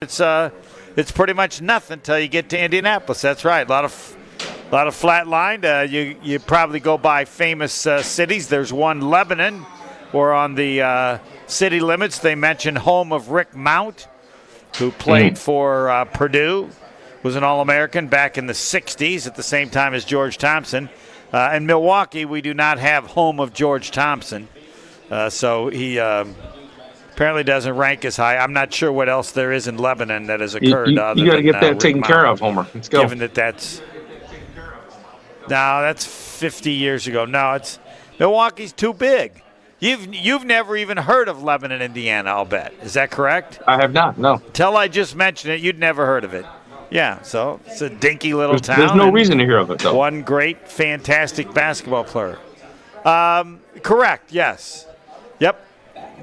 it's pretty much nothing until you get to Indianapolis. That's right. A lot of flat line. You probably go by famous cities. There's one, Lebanon, or on the city limits they mention home of Rick Mount, who played for Purdue, was an All-American back in the 60s at the same time as George Thompson. In Milwaukee, we do not have home of George Thompson, so he apparently doesn't rank as high. I'm not sure what else there is in Lebanon that has occurred. You got to get that taken care of, Homer. Let's go. Given that's 50 years ago. No, Milwaukee's too big. You've never even heard of Lebanon, Indiana, I'll bet. Is that correct? I have not, no. Till I just mentioned it, you'd never heard of it. Yeah, so it's a dinky little town. There's no reason to hear of it, though. One great, fantastic basketball player. Correct, yes. Yep.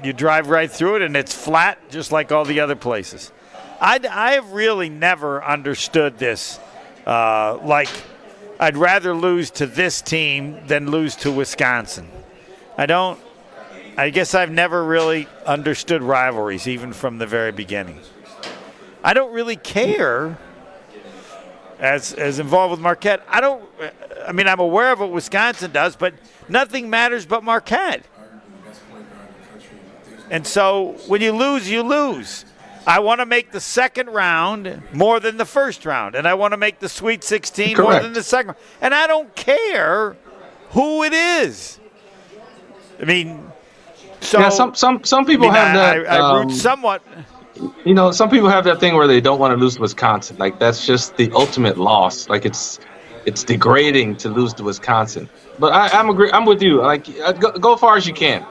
You drive right through it, and it's flat, just like all the other places. I have really never understood this. I'd rather lose to this team than lose to Wisconsin. I guess I've never really understood rivalries, even from the very beginning. I don't really care. As involved with Marquette, I'm aware of what Wisconsin does, but nothing matters but Marquette. And so when you lose, you lose. I want to make the second round more than the first round, and I want to make the Sweet 16 Correct. more than the second round. And I don't care who it is. I mean, so yeah, some people have that. I root somewhat. You know, some people have that thing where they don't want to lose to Wisconsin. Like, that's just the ultimate loss. Like, it's degrading to lose to Wisconsin. But I'm with you. Like, go as far as you can.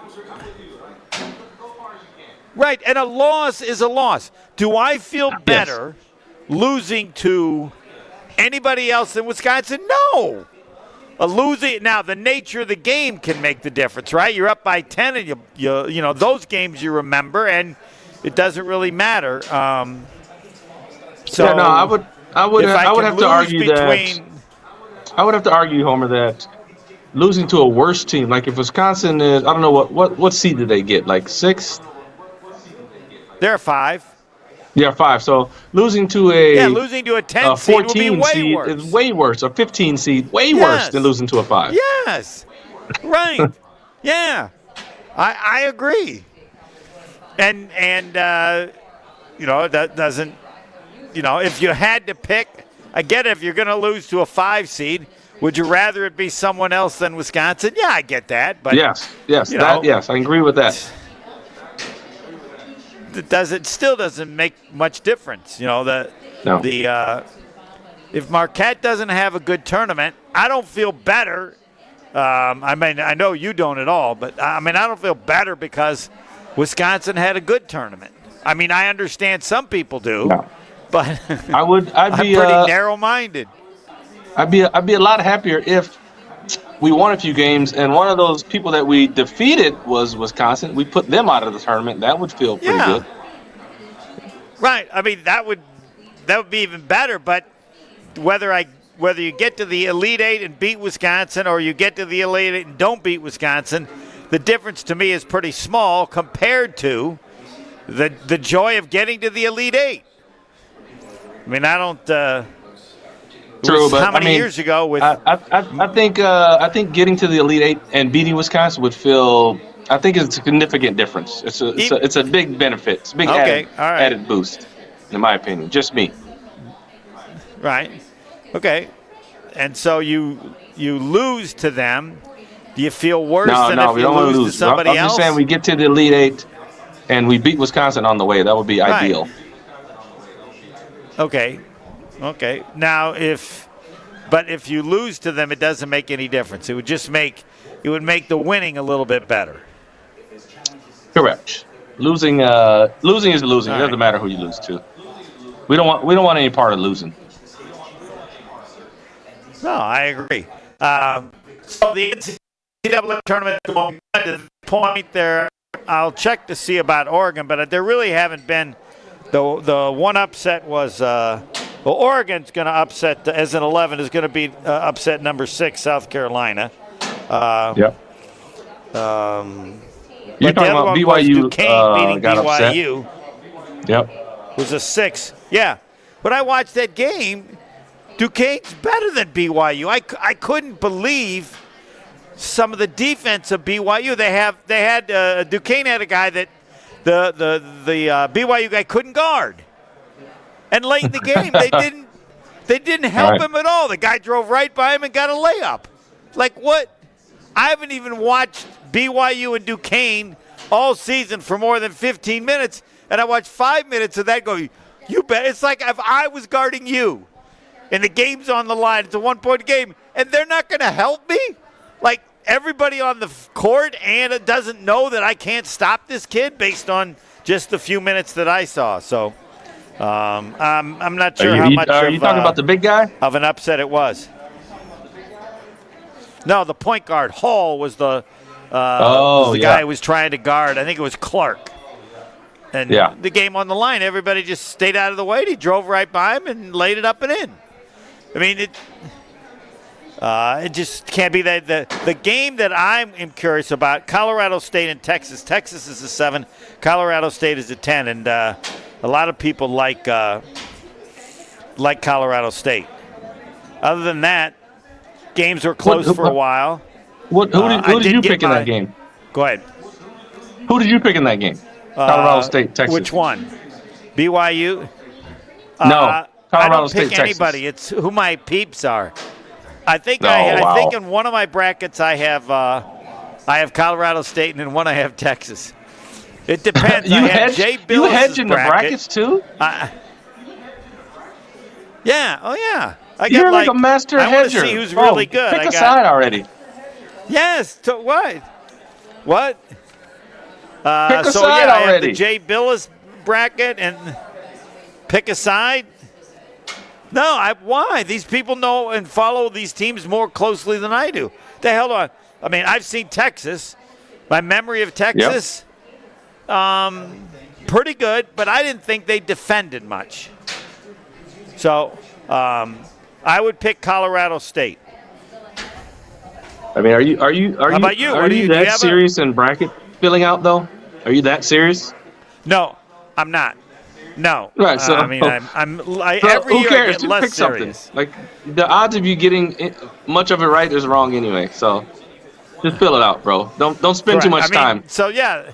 Right, and a loss is a loss. Do I feel better losing to anybody else than Wisconsin? No. Now, the nature of the game can make the difference, right? You're up by 10, and you know those games you remember, and it doesn't really matter. I would have to argue, Homer, that losing to a worse team, like if Wisconsin is, I don't know what seed did they get, like 6? They're 5. Yeah, 5. So losing to a 10 seed would be way worse. Is way worse. A 15 seed, way worse than losing to a 5. Yes, right. Yeah, I agree. And that doesn't, if you had to pick, I get it, if you're going to lose to a 5 seed, would you rather it be someone else than Wisconsin? Yeah, I get that. But yes, I agree with that. It still doesn't make much difference. If Marquette doesn't have a good tournament, I don't feel better. I know you don't at all, but I don't feel better because Wisconsin had a good tournament. I understand some people do, but I'm pretty narrow-minded. I'd be a lot happier if we won a few games and one of those people that we defeated was Wisconsin. We put them out of the tournament. That would feel pretty good. Right. That would be even better. But whether you get to the Elite Eight and beat Wisconsin, or you get to the Elite Eight and don't beat Wisconsin, the difference to me is pretty small compared to the joy of getting to the Elite Eight. I don't. True, but how many years ago? With I think getting to the Elite Eight and beating Wisconsin would feel. I think it's a significant difference. It's a big benefit. It's a big added boost, in my opinion. Just me. Right. Okay. And so you lose to them. Do you feel worse than if you lose to somebody else? I'm just saying we get to the Elite Eight and we beat Wisconsin on the way. That would be ideal. Okay. Now, if you lose to them, it doesn't make any difference. It would make the winning a little bit better. Correct. Losing is losing. It doesn't matter who you lose to. We don't want any part of losing. No, I agree. So the NCAA tournament going to the point there. I'll check to see about Oregon, but there really haven't been. The one upset was. Oregon's going to upset, as an 11, is going to be upset number 6, South Carolina. You're talking about BYU Duquesne beating got BYU. upset. Yep. was a 6. Yeah. But I watched that game. Duquesne's better than BYU. I couldn't believe some of the defense of BYU. Duquesne had a guy that the BYU guy couldn't guard. And late in the game, they didn't help him at all. The guy drove right by him and got a layup. Like what? I haven't even watched BYU and Duquesne all season for more than 15 minutes, and I watched 5 minutes of that go, you bet. It's like if I was guarding you and the game's on the line, it's a 1-point game, and they're not going to help me? Like everybody on the court and doesn't know that I can't stop this kid based on just the few minutes that I saw. So I'm not sure how much are you talking about the big guy? Of an upset it was. No, the point guard, Hall, was the guy who was trying to guard. I think it was Clark. And the game on the line, everybody just stayed out of the way. He drove right by him and laid it up and in. I mean, it just can't be that. The game that I'm curious about, Colorado State and Texas. Texas is a 7. Colorado State is a 10. And a lot of people like Colorado State. Other than that, games were close for a while. Who did you pick in that game? Go ahead. Who did you pick in that game? Colorado State, Texas. Which one? BYU? No, Colorado I don't State, pick Texas. anybody. It's who my peeps are. I think wow. I think in one of my brackets I have Colorado State, and in one I have Texas. It depends. You hedge in the brackets too? Yeah. Oh yeah. You're like a master hedger. I want to see who's really good. Pick a side already. Yes. What? What? Pick a side I have already. the Jay Billis bracket and pick a side. No, why? These people know and follow these teams more closely than I do. The hell do I mean, I've seen Texas. My memory of Texas, pretty good, but I didn't think they defended much. So I would pick Colorado State. I mean, are you How about you? Are you that serious in bracket filling out though? Are you that serious? No, I'm not. No. Right. So I mean, every who year cares? I get Just less pick serious. something. Like the odds of you getting much of it right is wrong anyway. So just fill it out, bro. Don't spend too much time. So yeah,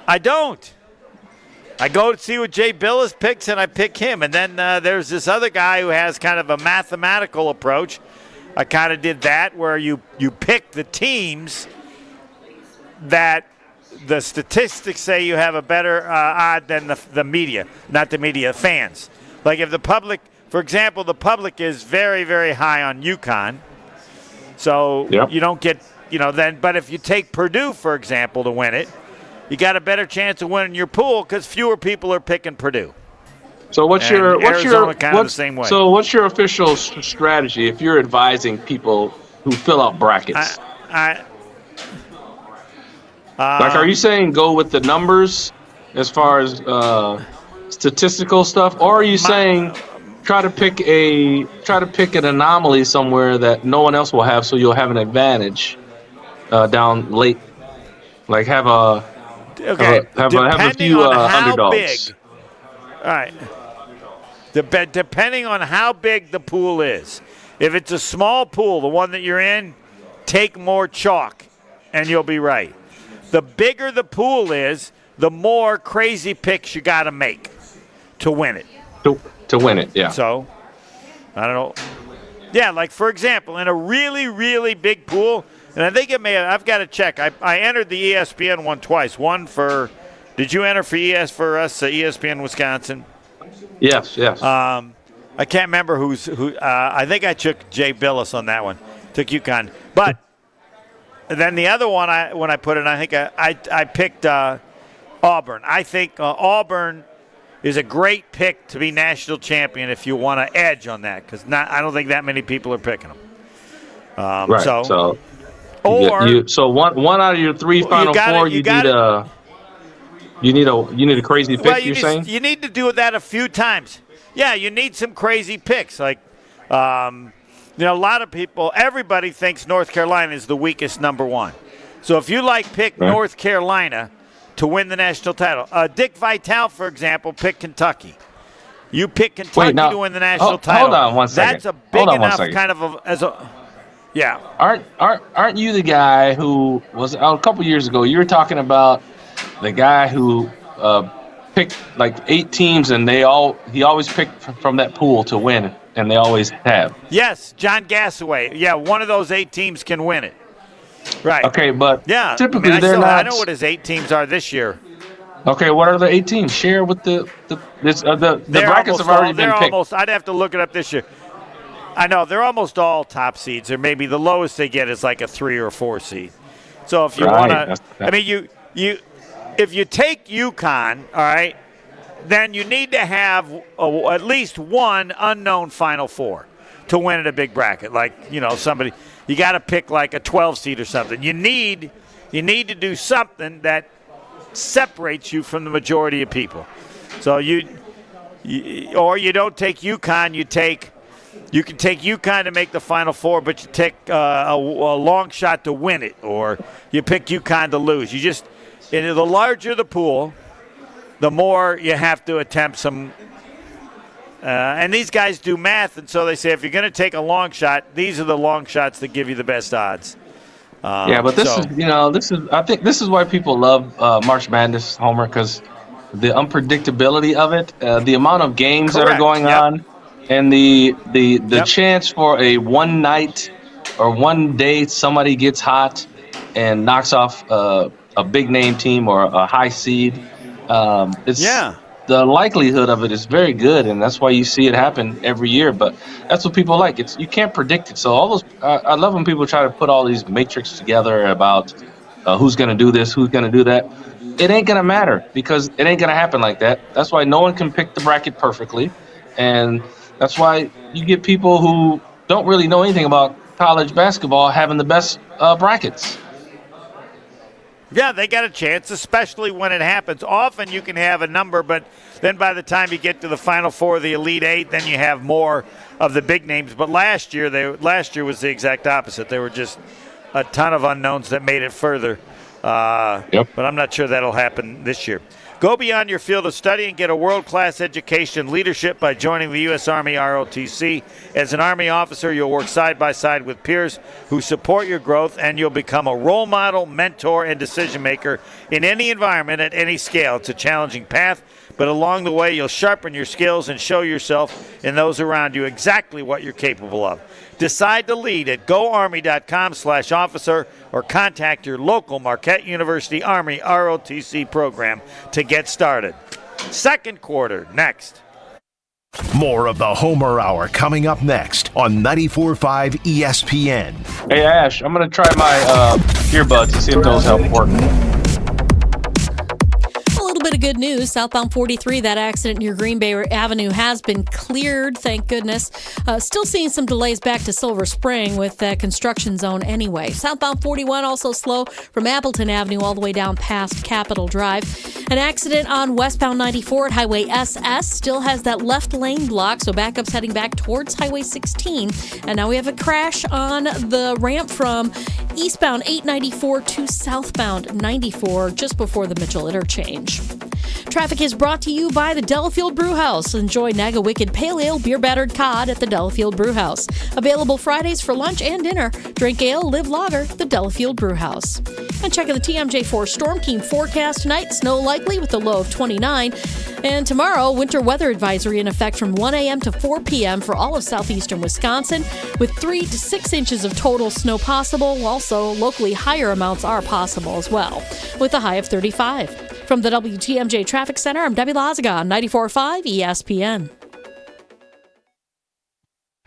I don't. I go to see what Jay Billis picks, and I pick him. And then there's this other guy who has kind of a mathematical approach. I kind of did that where you pick the teams that the statistics say you have a better odd than the media, not the media, fans. Like if the public, for example, the public is very, very high on UConn. So you don't get, then, but if you take Purdue, for example, to win it, you got a better chance of winning your pool because fewer people are picking Purdue. So what's your the same way. So what's your official strategy if you're advising people who fill out brackets? Are you saying go with the numbers as far as statistical stuff, or are you saying try to pick an anomaly somewhere that no one else will have, so you'll have an advantage down late? Like have a few underdogs. Big, all right. Depending on how big the pool is. If it's a small pool, the one that you're in, take more chalk, and you'll be right. The bigger the pool is, the more crazy picks you got to make to win it. To win it, yeah. So, I don't know. Yeah, like for example, in a really, really big pool, and I think I've got to check. I entered the ESPN one twice. One for, did you enter for ESPN Wisconsin? Yes. I can't remember who. I think I took Jay Billis on that one. Took UConn, but then the other one when I put it, I think I picked Auburn. I think Auburn is a great pick to be national champion if you want to edge on that because I don't think that many people are picking them. Right. So one out of your three Final Four, you need a crazy pick. You're saying you need to do that a few times. Yeah, you need some crazy picks. Like, a lot of people, everybody thinks North Carolina is the weakest number one. So if you pick North Carolina, to win the national title. Dick Vitale, for example, picked Kentucky. You pick Kentucky to win the national title. Hold on one second. That's a big enough kind of yeah. Aren't you the guy who was a couple years ago? You were talking about the guy who picked like 8 teams, and he always picked from that pool to win, and they always have. Yes, John Gassaway. Yeah, one of those 8 teams can win it. Right. Okay, but typically I know what his 8 teams are this year. Okay, what are the 8 teams? Share with the brackets have already been picked. I'd have to look it up this year. I know they're almost all top seeds, or maybe the lowest they get is like a 3 or 4 seed. So if you want to, I mean, if you take UConn, all right, then you need to have at least one unknown Final Four to win at a big bracket. Like, somebody, you got to pick like a 12 seed or something. You need to do something that separates you from the majority of people. So or you don't take UConn. You can take UConn to make the Final Four, but you take a long shot to win it, or you pick UConn to lose. The larger the pool, the more you have to attempt some. And these guys do math, and so they say if you're going to take a long shot, these are the long shots that give you the best odds. But I think this is why people love March Madness, Homer, because the unpredictability of it, the amount of games that are going on, and the chance for a one night or one day somebody gets hot and knocks off a big name team or a high seed. The likelihood of it is very good, and that's why you see it happen every year. But that's what people like. You can't predict it. So all those, I love when people try to put all these matrix together about who's going to do this, who's going to do that. It ain't going to matter because it ain't going to happen like that. That's why no one can pick the bracket perfectly, and that's why you get people who don't really know anything about college basketball having the best brackets. Yeah, they got a chance, especially when it happens. Often you can have a number, but then by the time you get to the Final Four, the Elite Eight, then you have more of the big names. But last year was the exact opposite. There were just a ton of unknowns that made it further. But I'm not sure that'll happen this year. Go beyond your field of study and get a world-class education and leadership by joining the U.S. Army ROTC. As an Army officer, you'll work side by side with peers who support your growth, and you'll become a role model, mentor, and decision maker in any environment at any scale. It's a challenging path, but along the way, you'll sharpen your skills and show yourself and those around you exactly what you're capable of. Decide to lead at goarmy.com/officer or contact your local Marquette University Army ROTC program to get started. Second quarter, next. More of the Homer Hour coming up next on 94.5 ESPN. Hey, Ash, I'm going to try my earbuds to see if those help work. Bit of good news. Southbound 43, that accident near Green Bay Avenue has been cleared, thank goodness. Still seeing some delays back to Silver Spring with that construction zone anyway. Southbound 41 also slow from Appleton Avenue all the way down past Capitol Drive. An accident on westbound 94 at Highway SS still has that left lane blocked, so backup's heading back towards Highway 16. And now we have a crash on the ramp from eastbound 894 to southbound 94 just before the Mitchell interchange. Traffic is brought to you by the Delafield Brewhouse. Enjoy Naga Wicked Pale Ale Beer Battered Cod at the Delafield Brewhouse. Available Fridays for lunch and dinner. Drink ale, live lager, the Delafield Brewhouse. And checking the TMJ4 Storm Team forecast tonight. Snow likely with a low of 29. And tomorrow, winter weather advisory in effect from 1 a.m. to 4 p.m. for all of southeastern Wisconsin, with 3 to 6 inches of total snow possible. Also, locally higher amounts are possible as well, with a high of 35. From the WTMJ Traffic Center, I'm Debbie Lazaga on 94.5 ESPN.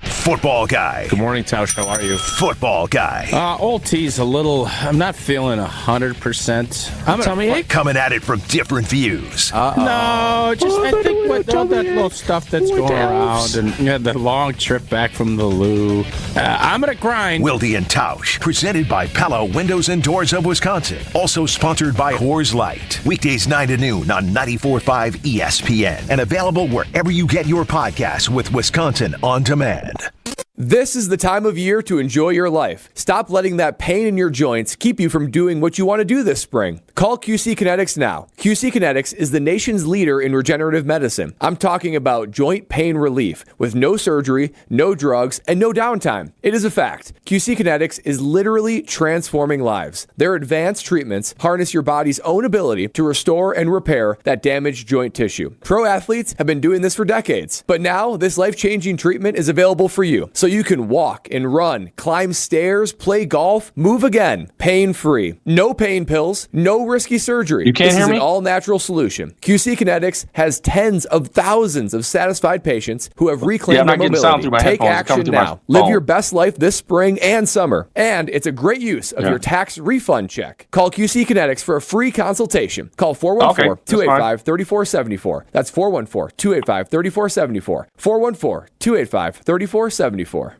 Football guy. Good morning, Tausch. How are you? Football guy. Old T's a little, I'm not feeling 100%. Tell me, coming at it from different views. No, just I think with all that little stuff that's going around and the long trip back from the loo, I'm going to grind. Wilde and Tausch, presented by Pella Windows and Doors of Wisconsin. Also sponsored by Coors Light. Weekdays 9 to noon on 94.5 ESPN. And available wherever you get your podcasts with Wisconsin On Demand. This is the time of year to enjoy your life. Stop letting that pain in your joints keep you from doing what you want to do this spring. Call QC Kinetics now. QC Kinetics is the nation's leader in regenerative medicine. I'm talking about joint pain relief with no surgery, no drugs, and no downtime. It is a fact. QC Kinetics is literally transforming lives. Their advanced treatments harness your body's own ability to restore and repair that damaged joint tissue. Pro athletes have been doing this for decades, but now this life-changing treatment is available for you, so you can walk and run, climb stairs, play golf, move again, pain-free. No pain pills, no risky surgery. You can't this hear is me? an all-natural solution. QC Kinetics has tens of thousands of satisfied patients who have reclaimed I'm their not getting sound mobility. through my Take headphones. It's coming action through my now. Live phone. your best life this spring and summer. And it's a great use of your tax refund check. Call QC Kinetics for a free consultation. Call 414-285-3474. That's 414-285-3474. 414-285-3474.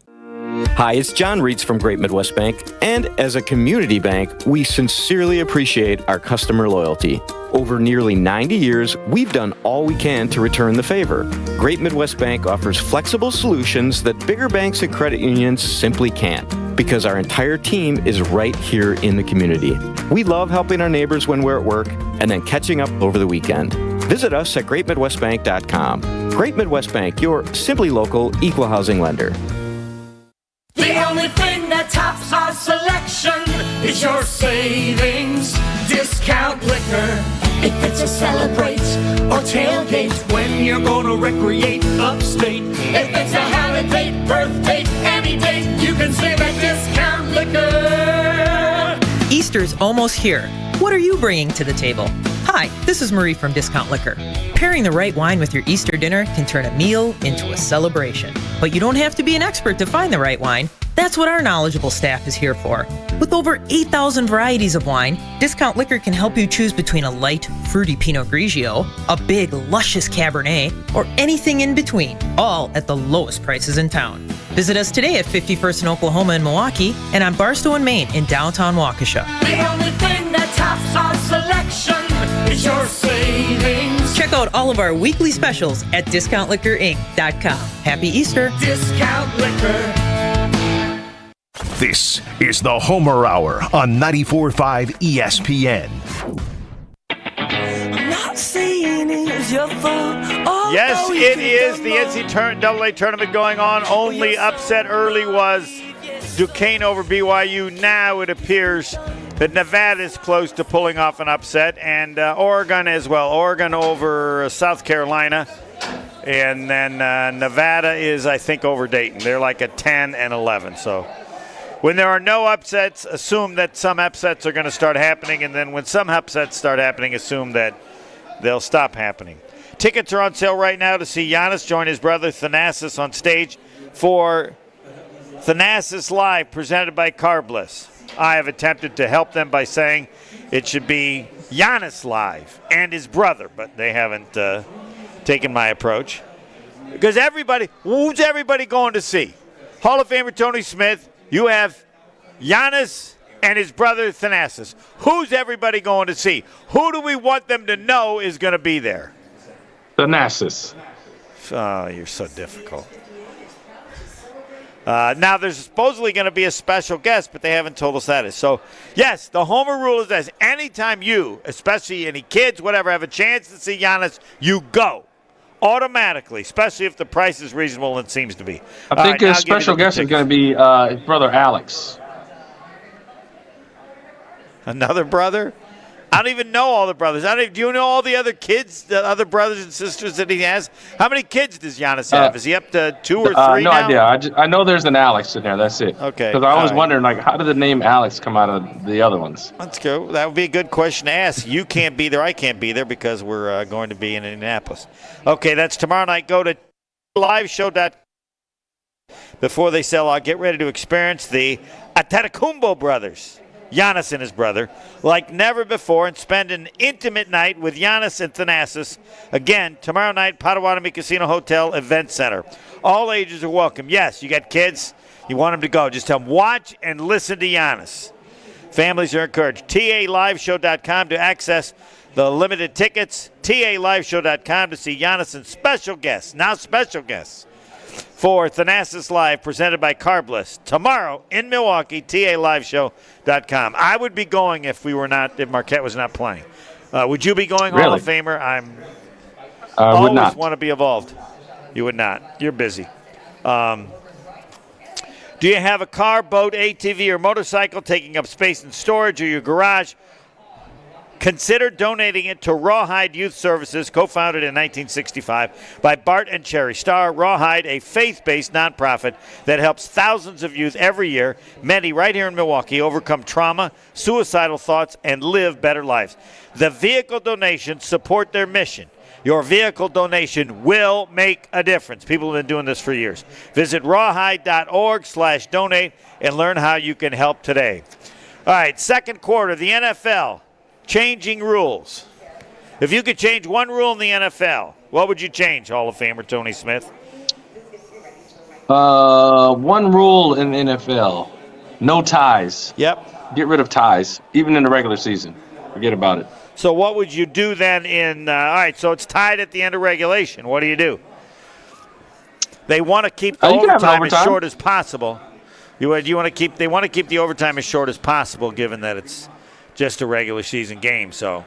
Hi, it's John Reitz from Great Midwest Bank, and as a community bank, we sincerely appreciate our customer loyalty. Over nearly 90 years, we've done all we can to return the favor. Great Midwest Bank offers flexible solutions that bigger banks and credit unions simply can't, because our entire team is right here in the community. We love helping our neighbors when we're at work and then catching up over the weekend. Visit us at greatmidwestbank.com. Great Midwest Bank, your simply local equal housing lender. The only thing that tops our selection is your savings discount liquor. If it's a celebrate or tailgate when you're gonna recreate upstate. If it's a holiday, birthday, any date, you can save at discount liquor. Easter's almost here. What are you bringing to the table? Hi, this is Marie from Discount Liquor. Pairing the right wine with your Easter dinner can turn a meal into a celebration. But you don't have to be an expert to find the right wine. That's what our knowledgeable staff is here for. With over 8,000 varieties of wine, Discount Liquor can help you choose between a light, fruity Pinot Grigio, a big, luscious Cabernet, or anything in between, all at the lowest prices in town. Visit us today at 51st in Oklahoma and Milwaukee, and on Barstow and Main in downtown Waukesha. The only thing that tops our selection is your savings. Check out all of our weekly specials at DiscountLiquorInc.com. Happy Easter! Discount liquor. This is the Homer Hour on 94.5 ESPN. Yes, it is the NCAA tournament going on. Only upset early was Duquesne over BYU. Now it appears that Nevada is close to pulling off an upset, and Oregon as well. Oregon over South Carolina. And then Nevada is, I think, over Dayton. They're like a 10 and 11. So when there are no upsets, assume that some upsets are going to start happening. And then when some upsets start happening, assume that they'll stop happening. Tickets are on sale right now to see Giannis join his brother Thanasis on stage for Thanasis Live, presented by Carbliss. I have attempted to help them by saying it should be Giannis Live and his brother, but they haven't taken my approach. Because who's everybody going to see? Hall of Famer Tony Smith, you have Giannis and his brother Thanasis. Who's everybody going to see? Who do we want them to know is going to be there? Thanasis. Oh, you're so difficult. Now, there's supposedly going to be a special guest, but they haven't told us that is. So, yes, the Homer rule is this. Anytime you, especially any kids, whatever, have a chance to see Giannis, you go. Automatically, especially if the price is reasonable and it seems to be. I think his special guest is going to be his brother Alex. Another brother? I don't even know all the brothers. Do you know all the other kids, the other brothers and sisters that he has? How many kids does Giannis have? Is he up to 2 or 3 no now? idea. I know there's an Alex in there. That's it. Okay. Because I was all right. wondering, like, how did the name Alex come out of the other ones? Let's go. That would be a good question to ask. You can't be there. I can't be there because we're going to be in Indianapolis. Okay, that's tomorrow night. Go to liveshow.com. Before they sell out, get ready to experience the Antetokounmpo brothers, Giannis and his brother, like never before, and spend an intimate night with Giannis and Thanasis. Again, tomorrow night, Potawatomi Casino Hotel Event Center. All ages are welcome. Yes, you got kids, you want them to go. Just tell them, watch and listen to Giannis. Families are encouraged. TALiveshow.com to access the limited tickets. TALiveshow.com to see Giannis and special guests. Now special guests. for Thanasis Live, presented by Carbliss. Tomorrow in Milwaukee, TALiveshow.com. I would be going if Marquette was not playing. Would you be going, Hall of Famer? I always would not. want to be involved. You would not. You're busy. Do you have a car, boat, ATV, or motorcycle taking up space in storage or your garage? Consider donating it to Rawhide Youth Services, co-founded in 1965 by Bart and Cherry Starr. Rawhide, a faith-based nonprofit that helps thousands of youth every year, many right here in Milwaukee, overcome trauma, suicidal thoughts, and live better lives. The vehicle donations support their mission. Your vehicle donation will make a difference. People have been doing this for years. Visit rawhide.org/donate and learn how you can help today. All right, second quarter, the NFL. Changing rules. If you could change one rule in the NFL, what would you change, Hall of Famer Tony Smith? One rule in the NFL: no ties. Yep. Get rid of ties, even in the regular season. Forget about it. So what would you do then in all right, so it's tied at the end of regulation. What do? They want to keep the overtime as short as possible. They want to keep the overtime as short as possible, given that it's just a regular season game. So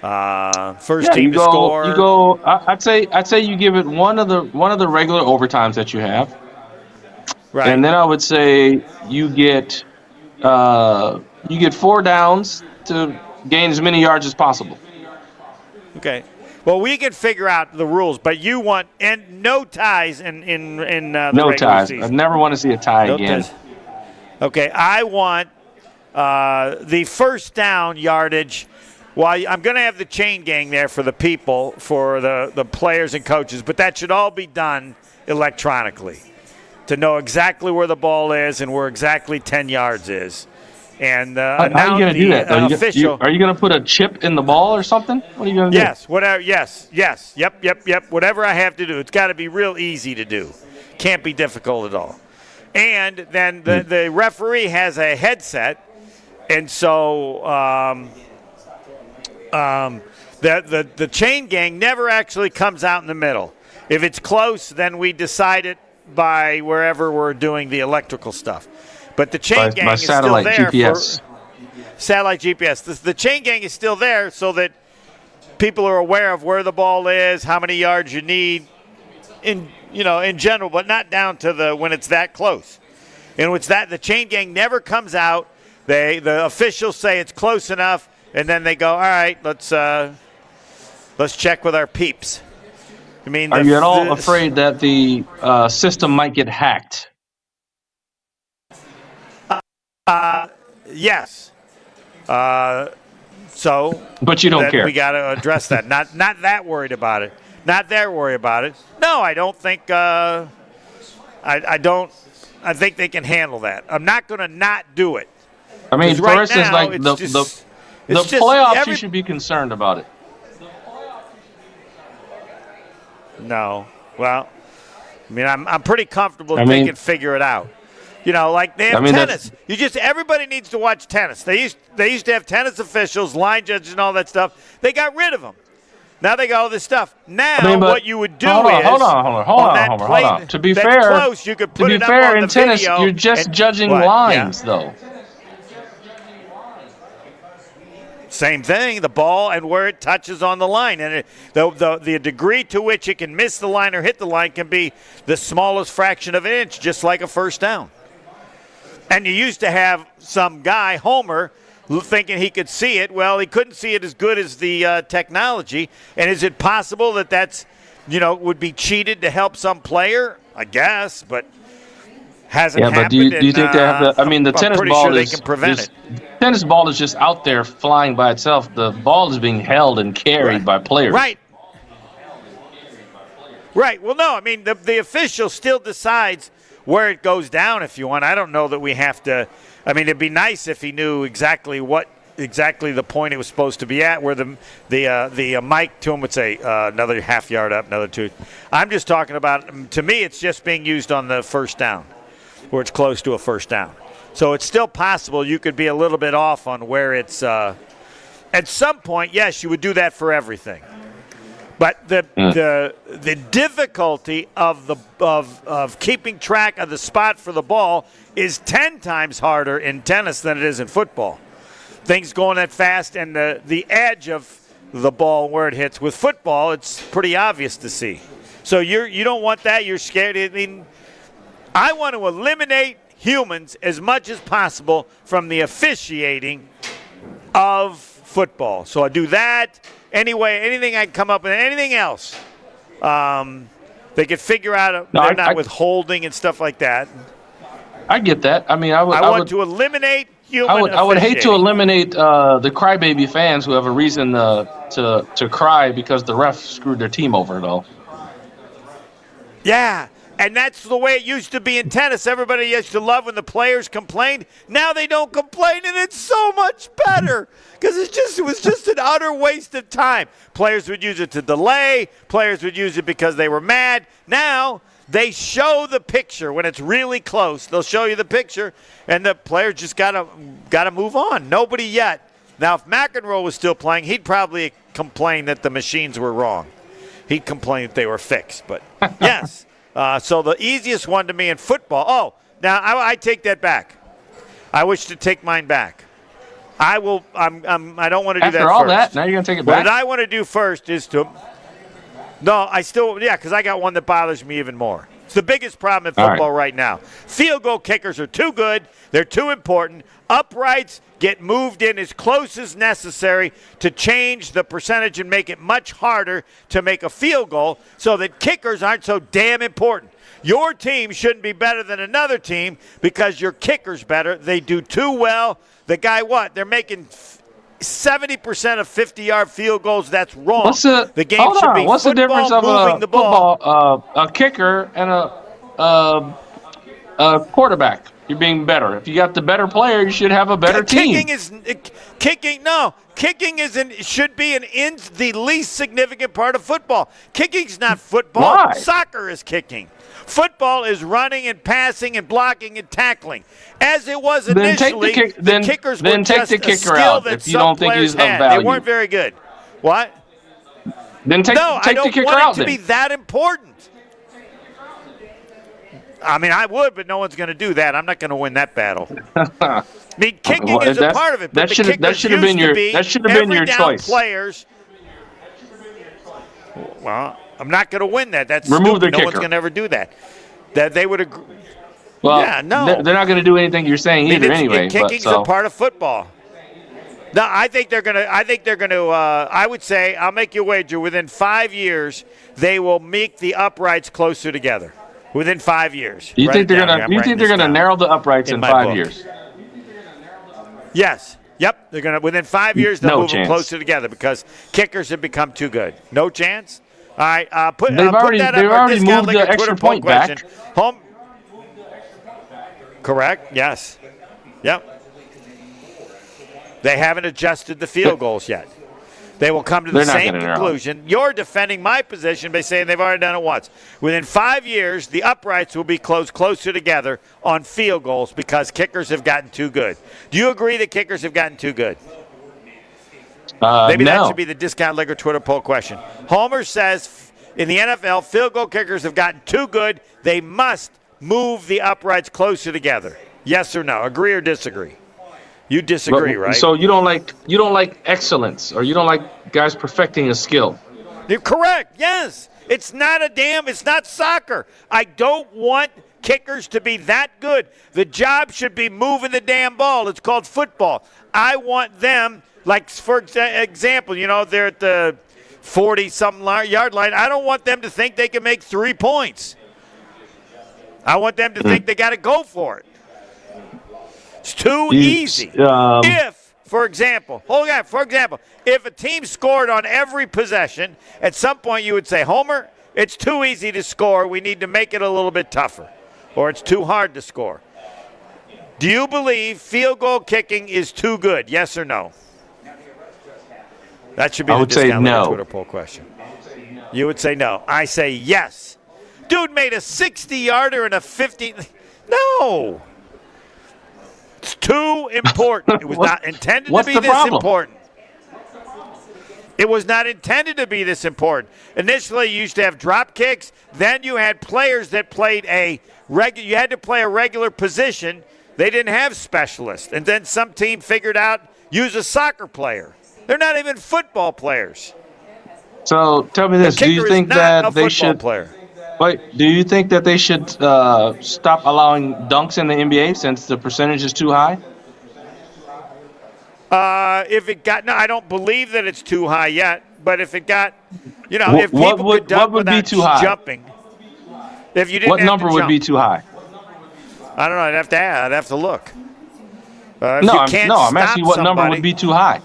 first team to score. I'd say you give it one of the regular overtimes that you have. Right. And then I would say you get 4 downs to gain as many yards as possible. Okay. Well, we can figure out the rules, but you want no ties in the no regular ties. season. I never want to see a tie again. Ties. Okay. I want the first down yardage. Well, I'm going to have the chain gang there for the people, for the players and coaches, but that should all be done electronically to know exactly where the ball is and where exactly 10 yards is. And how are you going to do that? Are you going to put a chip in the ball or something? What are you going to do? Yes, whatever. Yes. Yep. Whatever I have to do, it's got to be real easy to do. Can't be difficult at all. And then the referee has a headset, and so the chain gang never actually comes out in the middle. If it's close, then we decide it by wherever we're doing the electrical stuff. But the chain gang is still there. GPS. Satellite GPS. The chain gang is still there so that people are aware of where the ball is, how many yards you need, in general, but not down to when it's that close. And it's that the chain gang never comes out. The officials say it's close enough, and then they go, all right, let's check with our peeps. I mean, are you at all afraid that the system might get hacked? Yes. But you don't care. We got to address that. Not that worried about it. Not that worried about it. No, I don't think. I don't. I think they can handle that. I'm not going to not do it. I mean, for right instance, now, like the playoffs, you should be concerned about it. No. Well, I mean, I'm pretty comfortable that they can figure it out. Like they have tennis. Everybody needs to watch tennis. They used to have tennis officials, line judges, and all that stuff. They got rid of them. Now they got all this stuff. Now what you would do hold on. To be fair, close, you could put it up on in the tennis, video you're just judging lines, though. Same thing, the ball and where it touches on the line. And the degree to which it can miss the line or hit the line can be the smallest fraction of an inch, just like a first down. And you used to have some guy, Homer, thinking he could see it. Well, he couldn't see it as good as the technology. And is it possible that that's, would be cheated to help some player? I guess, but hasn't happened. But do you think they have the? I mean, the tennis ball sure they can prevent it. Tennis ball is just out there flying by itself. The ball is being held and carried by players. Right. Well, no, I mean, the official still decides where it goes down if you want. I don't know that we have to. I mean, it'd be nice if he knew exactly the point it was supposed to be at, where the mic to him would say another half yard up, another 2. I'm just talking about, to me, it's just being used on the first down, where it's close to a first down. So it's still possible you could be a little bit off on where it's at some point, yes, you would do that for everything. But the difficulty of keeping track of the spot for the ball is 10 times harder in tennis than it is in football. Things going that fast, and the edge of the ball where it hits. With football, it's pretty obvious to see. So you don't want that. You're scared. I mean, I want to eliminate humans as much as possible from the officiating of football. So I do that. Anyway, anything I can come up with, anything else, they could figure out. They're not withholding and stuff like that. I get that. I mean, I want to eliminate human. I would hate to eliminate the crybaby fans who have a reason to cry because the ref screwed their team over, though. Yeah. And that's the way it used to be in tennis. Everybody used to love when the players complained. Now they don't complain, and it's so much better because it was just an utter waste of time. Players would use it to delay. Players would use it because they were mad. Now they show the picture when it's really close. They'll show you the picture, and the player just gotta move on. Nobody yet. Now, if McEnroe was still playing, he'd probably complain that the machines were wrong. He'd complain that they were fixed. But yes. So the easiest one to me in football. Oh, now I take that back. I wish to take mine back. I will. I don't want to do that. After all first. that, now you're gonna take it back. What I want to do first is to. No, because I got one that bothers me even more. It's the biggest problem in football right now. Field goal kickers are too good. They're too important. Uprights get moved in as close as necessary to change the percentage and make it much harder to make a field goal so that kickers aren't so damn important. Your team shouldn't be better than another team because your kicker's better. They do too well. The guy, they're making 70% of 50-yard field goals. That's wrong. The game should be What's the difference of a kicker and a quarterback? You're being better. If you got the better player, you should have a better team. Kicking should be the least significant part of football. Kicking's not football. Why? Soccer is kicking. Football is running and passing and blocking and tackling. As it was initially, the kickers were just a skill that some players had. They weren't very good. What? Then take the kicker out. I don't want it to be that important. I mean, I would, but no one's going to do that. I'm not going to win that battle. I mean, kicking is a part of it, but that should have been your choice. Players. Well, I'm not going to win that. That's remove the kicker. kicker. No one's going to ever do that. That they would agree. Well, yeah, no, they're not going to do anything you're saying either. Anyway, kicking's a part of football. No, I think they're going to. I would say I'll make you a wager. Within 5 years, they will make the uprights closer together. Within 5 years. You think they're gonna narrow the uprights in 5 years? Yes. Yep. They're gonna within 5 years they'll move them closer together because kickers have become too good. No chance. All right. They've already moved the extra point back. Home. Correct. Yes. Yep. They haven't adjusted the field goals yet. They will come to the same conclusion. You're defending my position by saying they've already done it once. Within 5 years, the uprights will be closer together on field goals because kickers have gotten too good. Do you agree that kickers have gotten too good? Maybe that should be the Discount Liquor Twitter poll question. Homer says in the NFL, field goal kickers have gotten too good. They must move the uprights closer together. Yes or no? Agree or disagree? You disagree, right? So you don't like excellence, or you don't like guys perfecting a skill. You're correct. Yes. It's not soccer. I don't want kickers to be that good. The job should be moving the damn ball. It's called football. I want them, like for example, they're at the 40-something yard line. I don't want them to think they can make 3 points. I want them to think they got to go for it. It's too easy. If, for example, if a team scored on every possession, at some point you would say, Homer, it's too easy to score. We need to make it a little bit tougher. Or it's too hard to score. Do you believe field goal kicking is too good? Yes or no? That should be the Discount Liquor Twitter poll question. You would say no. I say yes. Dude made a 60-yarder and a 50. No. It's too important. It was not intended to be this important. It was not intended to be this important. Initially, you used to have drop kicks. Then you had players that played you had to play a regular position. They didn't have specialists. And then some team figured out use a soccer player. They're not even football players. So tell me this: do you think that they should? Player. Wait, do you think that they should stop allowing dunks in the NBA since the percentage is too high? I don't believe that it's too high yet. But if it got, if people could dunk what would be without too high? jumping, if you didn't what have number to would jump, be too high? I don't know. I'd have to look. I'm asking what number would be too high.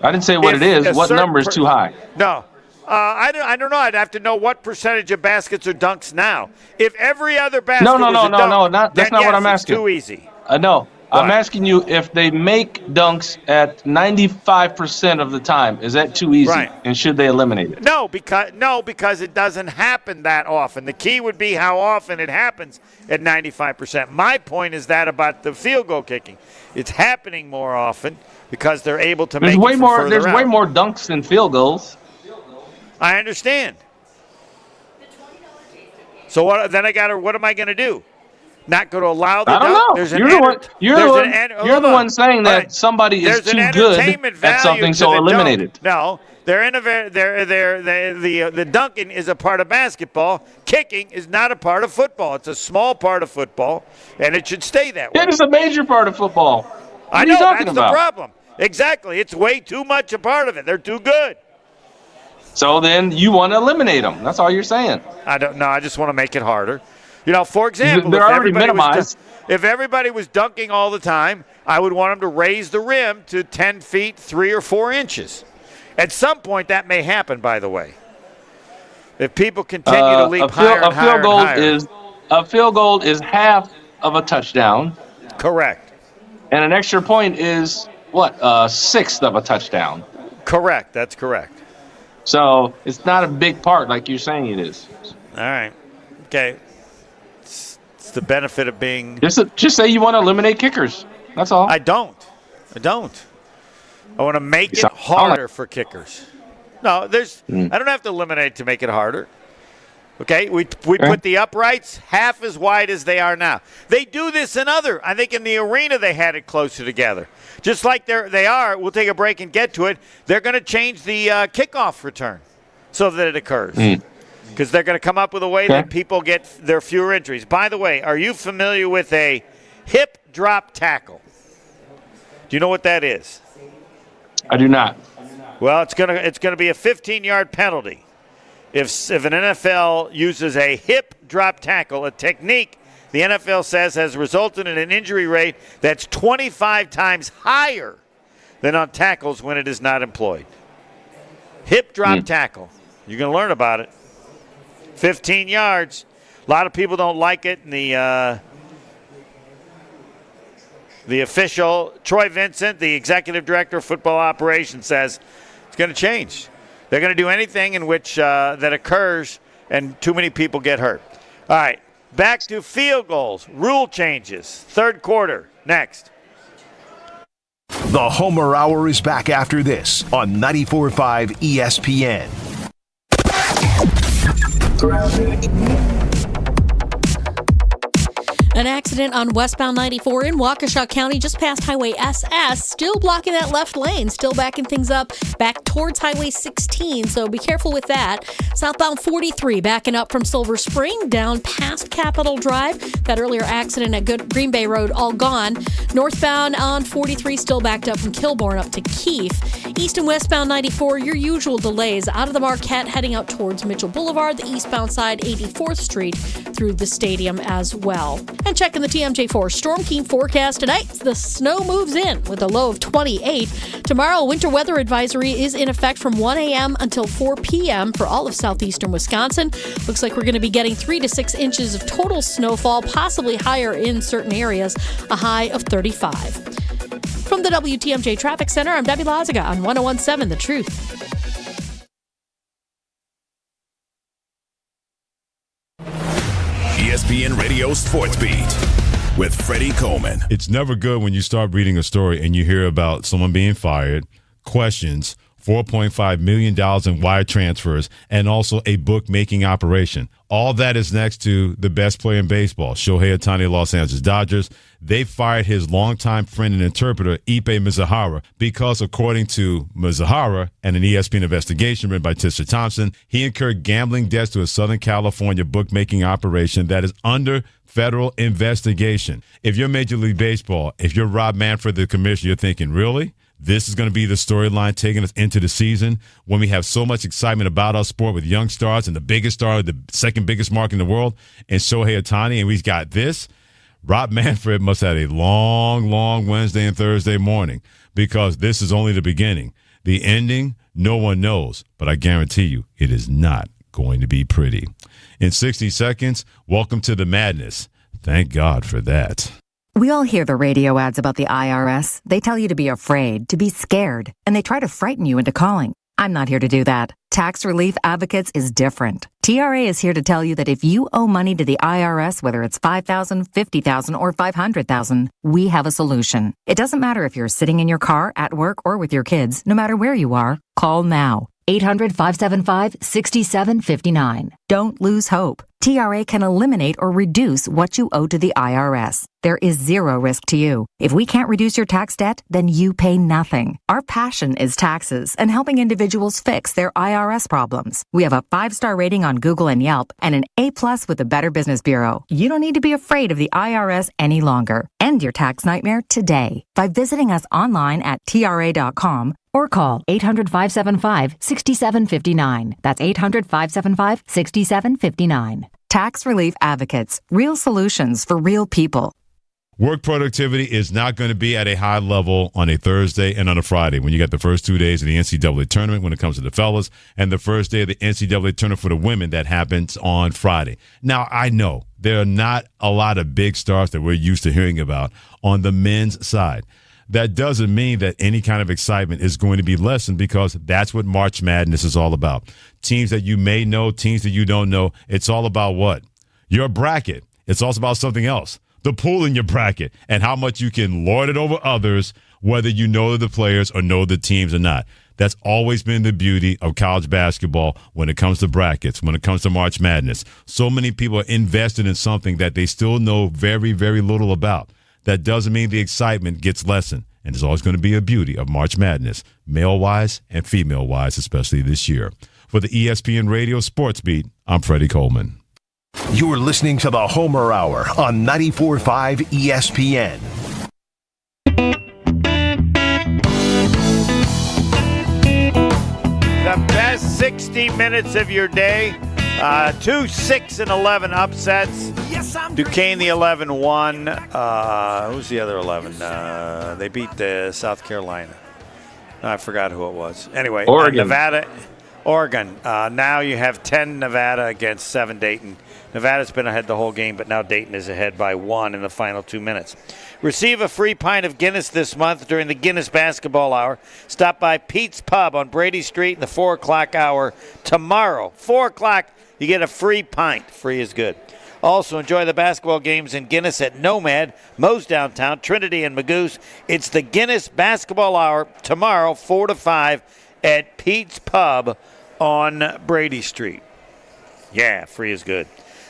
I didn't say what it is. What number is too high? No. I don't know. I'd have to know what percentage of baskets are dunks now. If every other basket that's not what I'm asking. It's too easy. No. I'm asking you if they make dunks at 95% of the time, is that too easy? Right. And should they eliminate it? No, because it doesn't happen that often. The key would be how often it happens at 95%. My point is that about the field goal kicking. It's happening more often because they're able to make it from further There's out. way more dunks than field goals. I understand. So what am I going to do? Not going to allow the I don't know. You're the one saying that somebody is too good at something, so eliminate it. No, the dunking is a part of basketball. Kicking is not a part of football. It's a small part of football, and it should stay that way. It is a major part of football. I know, that's the problem. Exactly. It's way too much a part of it. They're too good. So then you want to eliminate them. That's all you're saying. I don't know. I just want to make it harder. For example, they're already minimized. If everybody was dunking all the time, I would want them to raise the rim to 10 feet, 3 or 4 inches. At some point, that may happen, by the way. If people continue to leap higher and higher and higher. A field goal is half of a touchdown. Correct. And an extra point is, a sixth of a touchdown. Correct. That's correct. So it's not a big part like you're saying it is. All right. Okay. It's the benefit of being... Just say you want to eliminate kickers. That's all. I don't. I want to make it harder for kickers. No, I don't have to eliminate to make it harder. Okay, we put the uprights half as wide as they are now. They do this I think in the arena they had it closer together. Just like they are, we'll take a break and get to it. They're going to change the kickoff return so that it occurs. Because they're going to come up with a way that people get their fewer injuries. By the way, are you familiar with a hip drop tackle? Do you know what that is? I do not. Well, it's gonna be a 15-yard penalty if an NFL uses a hip drop tackle, a technique the NFL says has resulted in an injury rate that's 25 times higher than on tackles when it is not employed. Hip drop tackle. You're going to learn about it. 15 yards. A lot of people don't like it. And the official, Troy Vincent, the executive director of football operations, says it's going to change. They're going to do anything in which that occurs and too many people get hurt. All right, back to field goals. Rule changes. Third quarter. Next. The Homer Hour is back after this on 94.5 ESPN. An accident on westbound 94 in Waukesha County just past Highway SS, still blocking that left lane, still backing things up back towards Highway 16, so be careful with that. Southbound 43 backing up from Silver Spring down past Capitol Drive. That earlier accident at Green Bay Road all gone. Northbound on 43 still backed up from Kilbourne up to Keefe. East and westbound 94, your usual delays out of the Marquette heading out towards Mitchell Boulevard, the eastbound side 84th Street through the stadium as well. And checking the TMJ4 Storm Team forecast tonight, the snow moves in with a low of 28. Tomorrow, winter weather advisory is in effect from 1 a.m. until 4 p.m. for all of southeastern Wisconsin. Looks like we're going to be getting 3 to 6 inches of total snowfall, possibly higher in certain areas, a high of 35. From the WTMJ Traffic Center, I'm Debbie Lazaga on 101.7 The Truth. ESPN Radio Sports Beat with Freddie Coleman. It's never good when you start reading a story and you hear about someone being fired, questions, $4.5 million in wire transfers, and also a bookmaking operation. All that is next to the best player in baseball, Shohei Ohtani, Los Angeles Dodgers. They fired his longtime friend and interpreter, Ippei Mizuhara, because according to Mizuhara and an ESPN investigation written by Tisha Thompson, he incurred gambling debts to a Southern California bookmaking operation that is under federal investigation. If you're Major League Baseball, if you're Rob Manfred, the commissioner, you're thinking, really? This is going to be the storyline taking us into the season when we have so much excitement about our sport with young stars and the biggest star, the second biggest market in the world, and Shohei Ohtani, and we've got this. Rob Manfred must have had a long, long Wednesday and Thursday morning because this is only the beginning. The ending, no one knows, but I guarantee you it is not going to be pretty. In 60 seconds, welcome to the madness. Thank God for that. We all hear the radio ads about the IRS. They tell you to be afraid, to be scared, and they try to frighten you into calling. I'm not here to do that. Tax Relief Advocates is different. TRA is here to tell you that if you owe money to the IRS, whether it's $5,000, $50,000, or $500,000, we have a solution. It doesn't matter if you're sitting in your car, at work, or with your kids. No matter where you are, call now. 800-575-6759. Don't lose hope. TRA can eliminate or reduce what you owe to the IRS. There is zero risk to you. If we can't reduce your tax debt, then you pay nothing. Our passion is taxes and helping individuals fix their IRS problems. We have a 5-star rating on Google and Yelp and an A+ with the Better Business Bureau. You don't need to be afraid of the IRS any longer. End your tax nightmare today by visiting us online at TRA.com or call 800-575-6759. That's 800-575-6759. Tax Relief Advocates. Real solutions for real people. Work productivity is not going to be at a high level on a Thursday and on a Friday when you got the first 2 days of the NCAA tournament when it comes to the fellas and the first day of the NCAA tournament for the women that happens on Friday. Now, I know there are not a lot of big stars that we're used to hearing about on the men's side. That doesn't mean that any kind of excitement is going to be lessened because that's what March Madness is all about. Teams that you may know, teams that you don't know. It's all about what? Your bracket. It's also about something else. The pool in your bracket and how much you can lord it over others, whether you know the players or know the teams or not. That's always been the beauty of college basketball when it comes to brackets, when it comes to March Madness. So many people are invested in something that they still know very, very little about. That doesn't mean the excitement gets lessened. And there's always going to be a beauty of March Madness, male-wise and female-wise, especially this year. For the ESPN Radio Sports Beat, I'm Freddie Coleman. You're listening to the Homer Hour on 94.5 ESPN. The best 60 minutes of your day. 2 6-11 upsets. Duquesne, the 11-1. Who's the other 11? They beat South Carolina. I forgot who it was. Anyway, Oregon. Nevada, Oregon. Now you have 10 Nevada against 7 Dayton. Nevada's been ahead the whole game, but now Dayton is ahead by 1 in the final 2 minutes. Receive a free pint of Guinness this month during the Guinness Basketball Hour. Stop by Pete's Pub on Brady Street in the 4 o'clock hour tomorrow. 4 o'clock, you get a free pint. Free is good. Also, enjoy the basketball games in Guinness at Nomad, Moe's Downtown, Trinity, and Magoose. It's the Guinness Basketball Hour tomorrow, 4 to 5 at Pete's Pub on Brady Street. Yeah, free is good.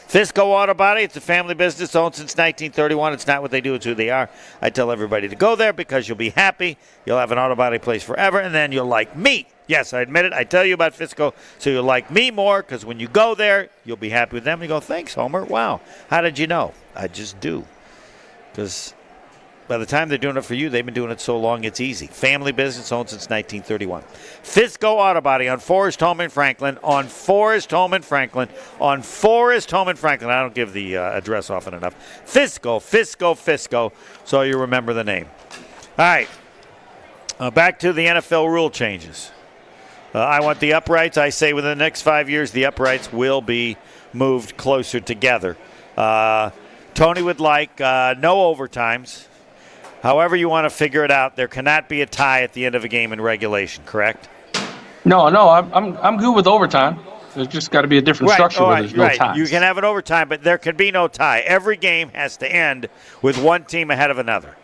Fisco Auto Body, it's a family business owned since 1931. It's not what they do, it's who they are. I tell everybody to go there because you'll be happy. You'll have an auto body place forever, and then you'll like me. Yes, I admit it. I tell you about Fisco so you'll like me more because when you go there, you'll be happy with them. You go, thanks, Homer. Wow. How did you know? I just do. Because by the time they're doing it for you, they've been doing it so long, it's easy. Family business owned since 1931. Fisco Auto Body on Forest Home in Franklin. On Forest Home in Franklin. On Forest Home in Franklin. I don't give the address often enough. Fisco, so you remember the name. All right. Back to the NFL rule changes. I want the uprights. I say within the next 5 years, the uprights will be moved closer together. Tony would like no overtimes. However you want to figure it out, there cannot be a tie at the end of a game in regulation, correct? No, I'm good with overtime. There's just got to be a different structure where there's no ties. You can have an overtime, but there can be no tie. Every game has to end with one team ahead of another.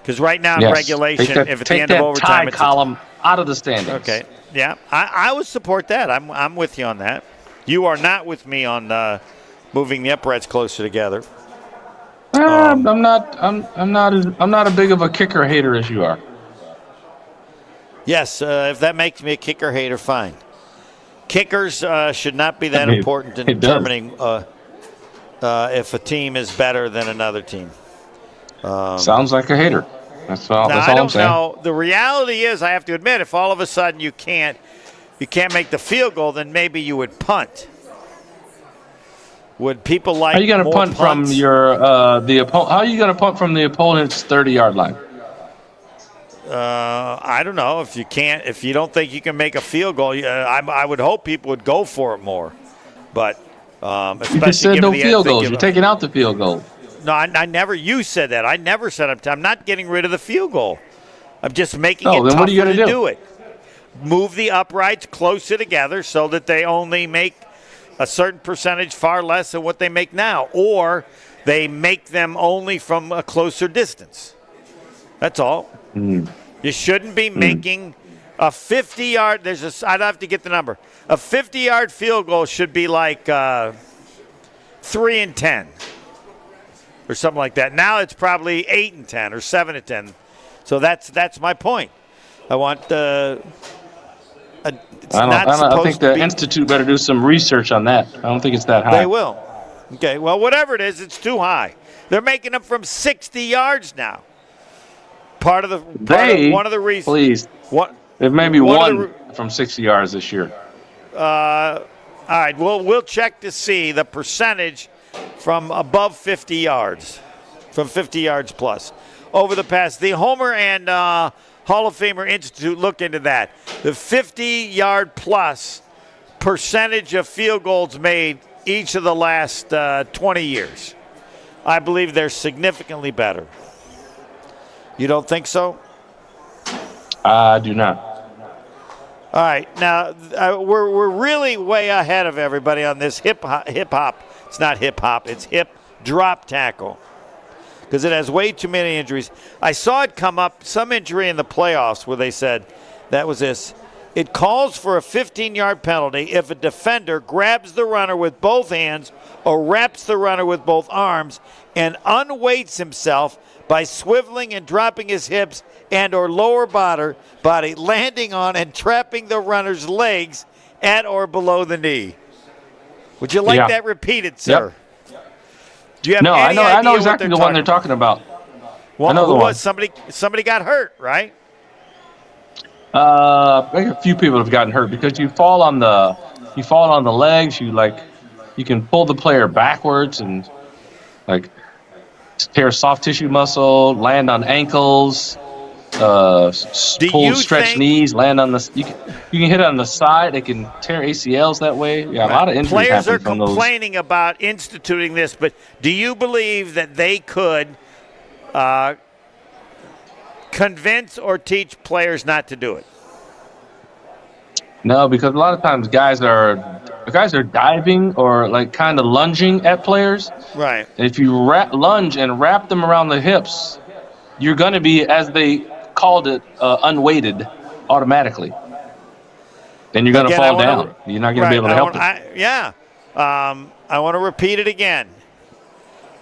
Because right now in Yes. regulation, Take that, if at the take end of that overtime, tie it's column out of the standings. okay. Yeah, I would support that. I'm with you on that. You are not with me on moving the uprights closer together. I'm not a big of a kicker hater as you are. Yes, if that makes me a kicker hater, fine. Kickers should not be that important in it does. determining if a team is better than another team. Sounds like a hater. That's all. Now, That's I all I'm don't saying. know. The reality is, I have to admit, if all of a sudden you can't make the field goal, then maybe you would punt. Would people like? How are you going to more punt from punts? your the opponent? How are you going to punt from the opponent's 30-yard line? I don't know. If you don't think you can make a field goal, I would hope people would go for it more. But especially You just said given no the field edge they goals. give You're up. taking out the field goal. No, I never. You said that. I never said I'm not getting rid of the field goal. I'm just making Oh, it then tougher what are you gonna to do? it. Move the uprights closer together so that they only make a certain percentage far less than what they make now, or they make them only from a closer distance. That's all. You shouldn't be making a 50-yard. I'd have to get the number. A 50-yard field goal should be like 3 and 10. Or something like that. Now it's probably 8 and 10 or 7 and 10. So that's my point. I want it's not I supposed think to the be. Institute better do some research on that. I don't think it's that high. They will. Okay. Well, whatever it is, it's too high. They're making them from 60 yards now. One of the reasons. Please. What? It may be one of one from 60 yards this year. All right. We'll check to see the percentage from above 50 yards, from 50 yards plus. Over the past, the Homer and Hall of Famer Institute looked into that. The 50-yard plus percentage of field goals made each of the last 20 years. I believe they're significantly better. You don't think so? I do not. All right. Now, we're really way ahead of everybody on this hip hop. It's not hip hop. It's hip drop tackle because it has way too many injuries. I saw it come up, some injury in the playoffs where they said that was this. It calls for a 15-yard penalty if a defender grabs the runner with both hands or wraps the runner with both arms and unweights himself by swiveling and dropping his hips and or lower body, landing on and trapping the runner's legs at or below the knee. Would you like that repeated, sir? Yep. Do you have No, any I know idea exactly what the one they're talking about. Well, I know who the one. was somebody got hurt, right? I think a few people have gotten hurt because you fall on the legs. You can pull the player backwards and tear soft tissue muscle, land on ankles, stretch knees, land on the. You can hit on the side. It can tear ACLs that way. Yeah, a lot of injuries Players happen are from those. complaining about instituting this, but do you believe that they could convince or teach players not to do it? No, because a lot of times guys are diving or kind of lunging at players. Right. And if you lunge and wrap them around the hips, you're going to be, as they called it, unweighted automatically. Then you're going to fall down. You're not going to be able to help it. I want to repeat it again.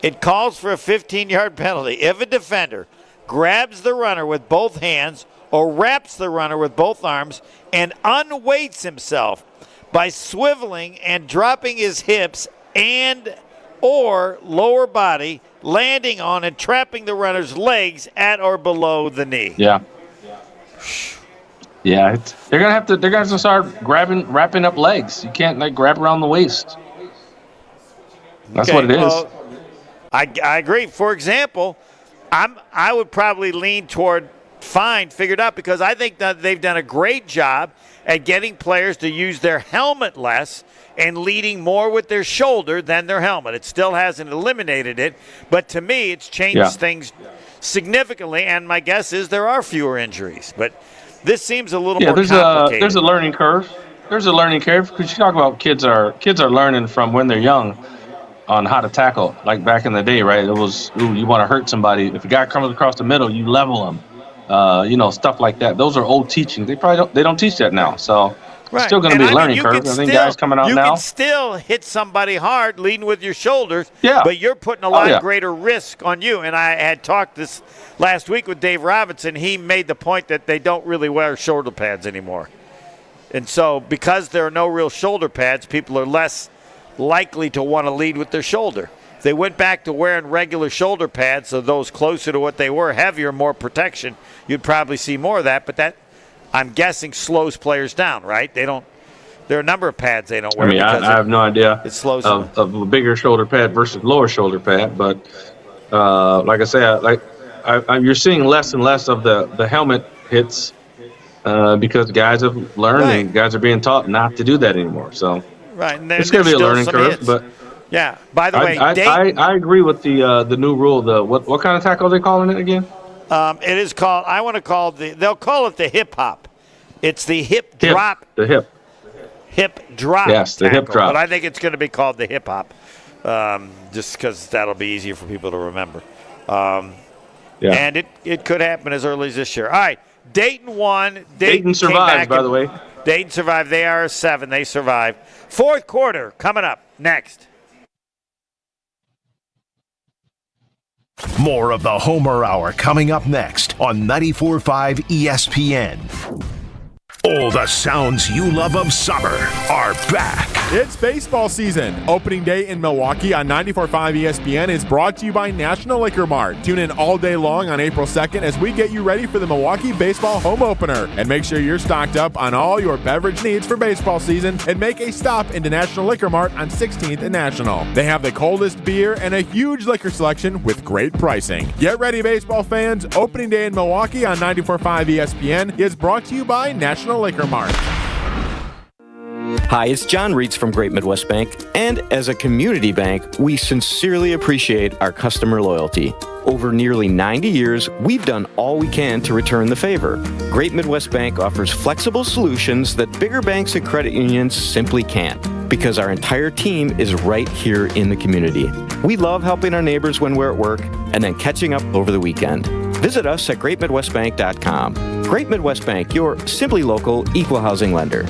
It calls for a 15-yard penalty if a defender grabs the runner with both hands or wraps the runner with both arms and unweights himself by swiveling and dropping his hips and or lower body, landing on and trapping the runner's legs at or below the knee. Yeah. Yeah, they're gonna have to start wrapping up legs. You can't grab around the waist. That's what it is. Well, I agree. For example, I would probably lean toward figured out, because I think that they've done a great job at getting players to use their helmet less and leading more with their shoulder than their helmet. It still hasn't eliminated it, but to me, it's changed things significantly, and my guess is there are fewer injuries. But this seems a little more complicated. There's a learning curve. There's a learning curve because you talk about kids are learning from when they're young. on how to tackle, like back in the day, right? It was, you want to hurt somebody. If a guy comes across the middle, you level him. Stuff like that. Those are old teachings. They don't teach that now. So it's still going to be a learning curve. I think guys coming out now. You can still hit somebody hard leading with your shoulders, yeah. But you're putting a lot greater risk on you. And I had talked this last week with Dave Robinson. He made the point that they don't really wear shoulder pads anymore. And so because there are no real shoulder pads, people are less likely to want to lead with their shoulder. If they went back to wearing regular shoulder pads, so those closer to what they were, heavier, more protection, you'd probably see more of that. But that, I'm guessing, slows players down, right? There are a number of pads they don't wear. I have no idea it slows of a bigger shoulder pad versus lower shoulder pad. But like I said, you're seeing less and less of the helmet hits because guys have learned and guys are being taught not to do that anymore. So and it's going to be a learning curve. Hits. But yeah. By the way, I agree with the new rule. What kind of tackle are they calling it again? It is called. I want to call they'll call it the hip hop. It's the hip drop. The hip drop. Yes, the tackle, hip drop. But I think it's going to be called the hip hop, just because that'll be easier for people to remember. And it could happen as early as this year. All right, Dayton won. Dayton survived, by the way. Dayton survived. They are a 7. They survived. Fourth quarter coming up next. More of the Homer Hour coming up next on 94.5 ESPN. All the sounds you love of summer are back. It's baseball season. Opening day in Milwaukee on 94.5 ESPN is brought to you by National Liquor Mart. Tune in all day long on April 2nd as we get you ready for the Milwaukee baseball home opener. And make sure you're stocked up on all your beverage needs for baseball season and make a stop into National Liquor Mart on 16th and National. They have the coldest beer and a huge liquor selection with great pricing. Get ready, baseball fans. Opening day in Milwaukee on 94.5 ESPN is brought to you by National Liquor Mart. Hi, it's John Reitz from Great Midwest Bank, and as a community bank, we sincerely appreciate our customer loyalty. Over nearly 90 years, we've done all we can to return the favor. Great Midwest Bank offers flexible solutions that bigger banks and credit unions simply can't, because our entire team is right here in the community. We love helping our neighbors when we're at work and then catching up over the weekend. Visit us at greatmidwestbank.com. Great Midwest Bank, your simply local equal housing lender.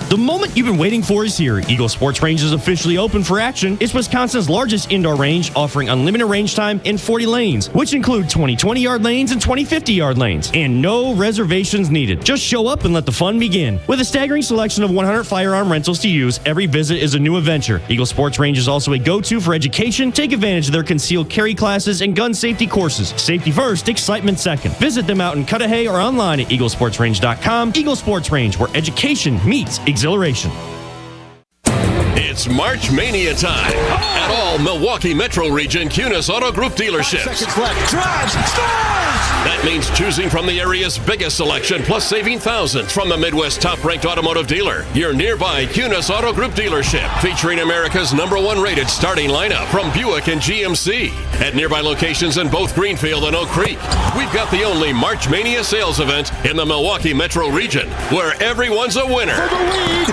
The moment you've been waiting for is here. Eagle Sports Range is officially open for action. It's Wisconsin's largest indoor range, offering unlimited range time in 40 lanes, which include 20 20-yard lanes and 20 50-yard lanes, and no reservations needed. Just show up and let the fun begin. With a staggering selection of 100 firearm rentals to use, every visit is a new adventure. Eagle Sports Range is also a go-to for education. Take advantage of their concealed carry classes and gun safety courses. Safety first, excitement second. Visit them out in Cudahy or online at eaglesportsrange.com. Eagle Sports Range, where education meets exhilaration. It's March Mania time at all Milwaukee Metro Region Kunes Auto Group dealerships. 5 seconds left. Drives, scores! That means choosing from the area's biggest selection, plus saving thousands from the Midwest top-ranked automotive dealer. Your nearby Kunes Auto Group dealership, featuring America's #1 rated starting lineup from Buick and GMC. At nearby locations in both Greenfield and Oak Creek, we've got the only March Mania sales event in the Milwaukee Metro Region, where everyone's a winner. For the lead,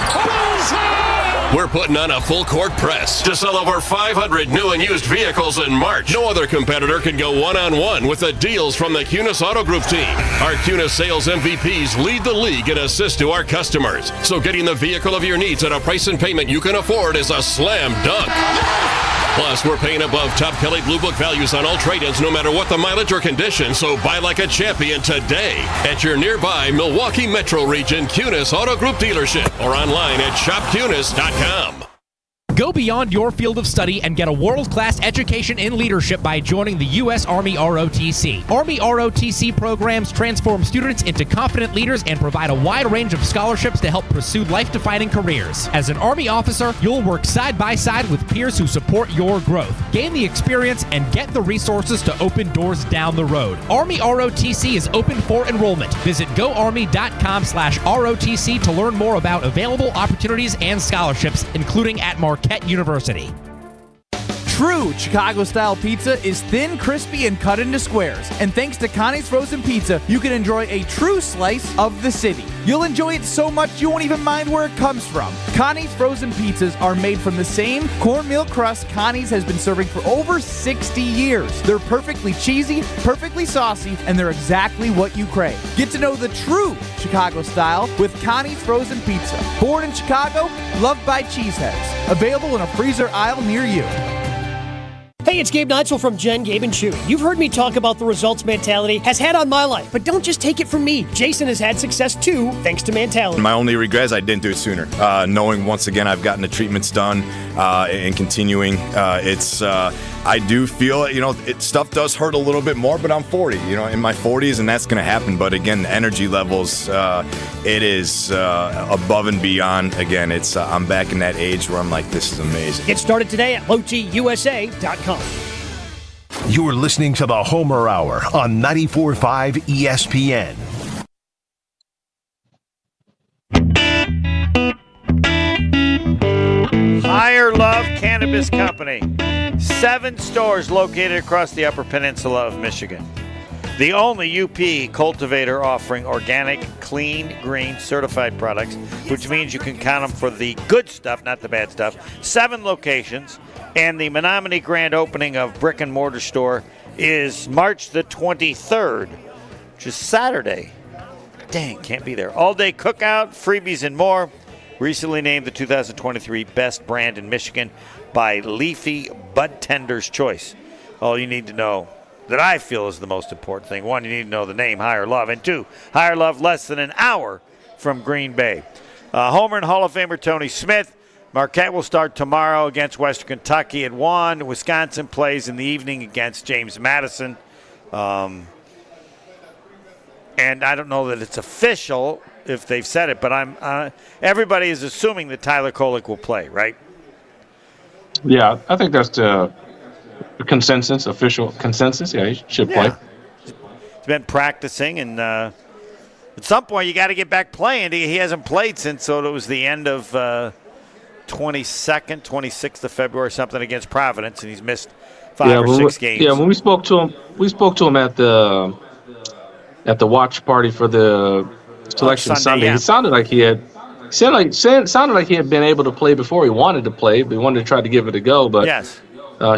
we're putting on a full-court press to sell over 500 new and used vehicles in March. No other competitor can go one-on-one with the deals from the Kunes Auto Group team. Our Kunes sales MVPs lead the league and assist to our customers. So getting the vehicle of your needs at a price and payment you can afford is a slam dunk. Plus, we're paying above top Kelley Blue Book values on all trade-ins, no matter what the mileage or condition. So buy like a champion today at your nearby Milwaukee Metro Region Kunes Auto Group dealership or online at shopkunes.com. Go beyond your field of study and get a world-class education in leadership by joining the U.S. Army ROTC. Army ROTC programs transform students into confident leaders and provide a wide range of scholarships to help pursue life-defining careers. As an Army officer, you'll work side by side with peers who support your growth. Gain the experience and get the resources to open doors down the road. Army ROTC is open for enrollment. Visit goarmy.com/ROTC to learn more about available opportunities and scholarships, including at Marquette University. True Chicago-style pizza is thin, crispy, and cut into squares. And thanks to Connie's Frozen Pizza, you can enjoy a true slice of the city. You'll enjoy it so much you won't even mind where it comes from. Connie's Frozen Pizzas are made from the same cornmeal crust Connie's has been serving for over 60 years. They're perfectly cheesy, perfectly saucy, and they're exactly what you crave. Get to know the true Chicago style with Connie's Frozen Pizza. Born in Chicago, loved by cheeseheads. Available in a freezer aisle near you. Hey, it's Gabe Neitzel from Jen, Gabe, and Chewy. You've heard me talk about the results Mentality has had on my life, but don't just take it from me. Jason has had success too, thanks to Mentality. My only regret is I didn't do it sooner. Knowing once again I've gotten the treatments done and continuing, I do feel, stuff does hurt a little bit more, but I'm 40, in my 40s, and that's going to happen. But again, the energy levels, it is above and beyond. Again, I'm back in that age where I'm like, this is amazing. Get started today at lowtusa.com. You're listening to the Homer Hour on 94.5 ESPN. Higher Love Cannabis Company. 7 stores located across the Upper Peninsula of Michigan. The only UP cultivator offering organic, clean, green, certified products, which means you can count them for the good stuff, not the bad stuff. 7 locations. And the Menominee grand opening of brick and mortar store is March the 23rd, which is Saturday. Dang, can't be there. All-day cookout, freebies, and more. Recently named the 2023 Best Brand in Michigan by Leafy Bud Tender's Choice. All you need to know that I feel is the most important thing. 1, you need to know the name, Higher Love. And 2, Higher Love, less than an hour from Green Bay. Homer and Hall of Famer Tony Smith. Marquette will start tomorrow against Western Kentucky at 1. Wisconsin plays in the evening against James Madison. And I don't know that it's official if they've said it, but everybody is assuming that Tyler Kolek will play, right? Yeah, I think that's the consensus, official consensus. Yeah, he should play. He's been practicing, and at some point you got to get back playing. He hasn't played since, it was the end of 26th of February, something against Providence, and he's missed 5 or 6 games. Yeah, when we spoke to him at the watch party for the selection Sunday. Yeah. He sounded like he had been able to play before he wanted to play, but he wanted to try to give it a go. But yes,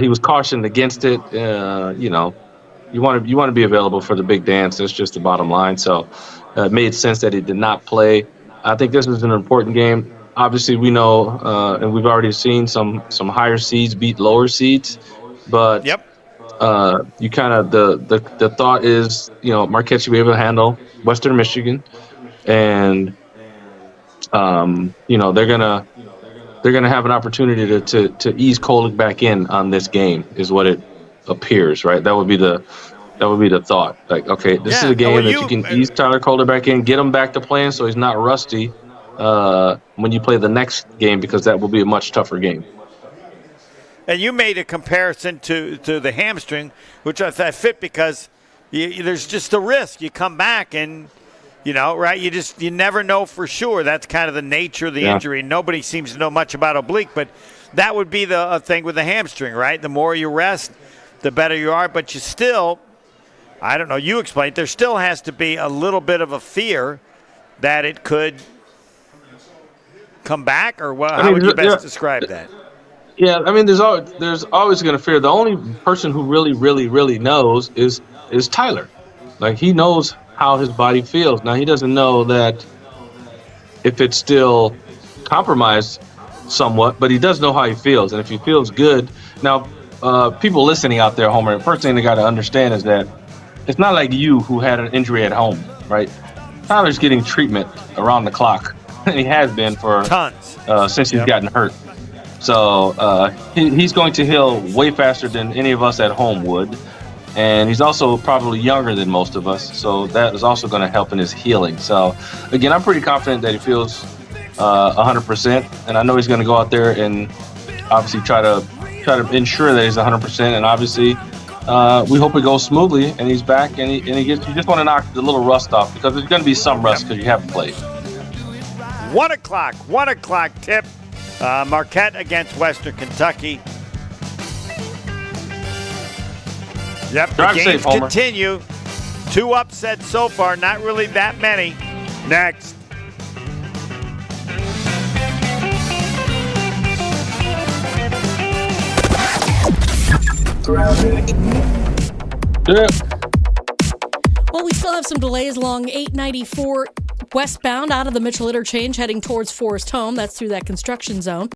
he was cautioned against it. You want to be available for the big dance. That's just the bottom line. So it made sense that he did not play. I think this is an important game. Obviously, we know, and we've already seen some higher seeds beat lower seeds, but yep. You kind of the thought is, Marquette should be able to handle Western Michigan, and they're gonna have an opportunity to ease Kolek back in on this game, is what it appears, right? That would be the thought. Like, okay, this is a game that you can ease Tyler Kolek back in, get him back to playing, so he's not rusty when you play the next game, because that will be a much tougher game. And you made a comparison to the hamstring, which I thought fit because there's just a risk. You come back and, right, you never know for sure. That's kind of the nature of the injury. Nobody seems to know much about oblique, but that would be the thing with the hamstring, right? The more you rest, the better you are. But you still, I don't know, you explained, there still has to be a little bit of a fear that it could come back, or how would you best describe that? Yeah, I mean, there's always going to fear. The only person who really, really, really knows is Tyler. Like, he knows how his body feels. Now, he doesn't know that if it's still compromised somewhat, but he does know how he feels. And if he feels good, now, people listening out there, Homer, the first thing they got to understand is that it's not like you who had an injury at home, right? Tyler's getting treatment around the clock, and he has been for tons since he's gotten hurt. So he's going to heal way faster than any of us at home would. And he's also probably younger than most of us. So that is also going to help in his healing. So, again, I'm pretty confident that he feels 100%. And I know he's going to go out there and obviously try to ensure that he's 100%. And obviously, we hope it goes smoothly and he's back. And you just want to knock the little rust off, because there's going to be some rust because you haven't played. 1 o'clock tip. Marquette against Western Kentucky. Yep, the Drive games safe, Homer. continue. 2 upsets so far, not really that many. Next. Yeah. Well, we still have some delays along 894 westbound out of the Mitchell Interchange heading towards Forest Home. That's through that construction zone.